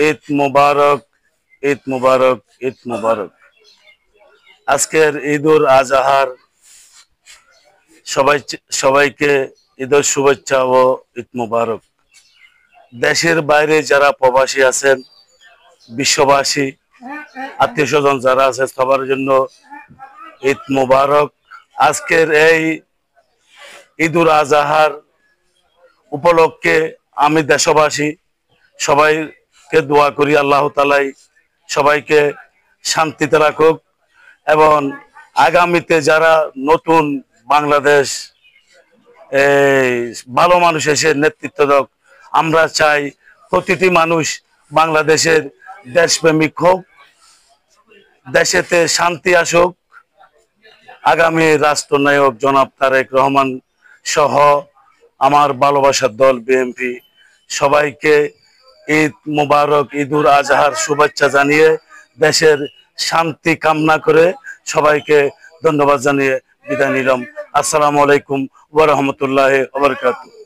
ঈদ মুবারক, ঈদ মুবারক, ঈদ মুবারক। আজকের ঈদুল আজহার সবাইকে ঈদের শুভেচ্ছা ও ঈদ মুবারক। দেশের বাইরে যারা প্রবাসী আছেন, বিশ্ববাসী, আত্মীয় স্বজন যারা আছে সবার জন্য ঈদ মুবারক। আজকের এই ঈদুল আজহার উপলক্ষে আমি দেশবাসী সবাইকে দোয়া করি আল্লাহ তাআলাই সবাইকে শান্তিতে রাখুক এবং আগামীতে যারা নতুন বাংলাদেশ ভালো মানুষ এসে নেতৃত্ব দেখ। আমরা চাই প্রতিটি মানুষ বাংলাদেশের দেশপ্রেমিক হোক, দেশেতে শান্তি আসুক। আগামী রাষ্ট্রনায়ক জনাব তারেক রহমান সহ আমার ভালোবাসার দল বিএনপি সবাইকে ঈদ মুবারক, ঈদুল আজহার শুভেচ্ছা জানিয়ে দেশের শান্তি কামনা করে সবাইকে ধন্যবাদ জানিয়ে বিদায় নিলাম। আসসালামু আলাইকুম ওয়া রাহমাতুল্লাহি ওয়া বারাকাতুহু।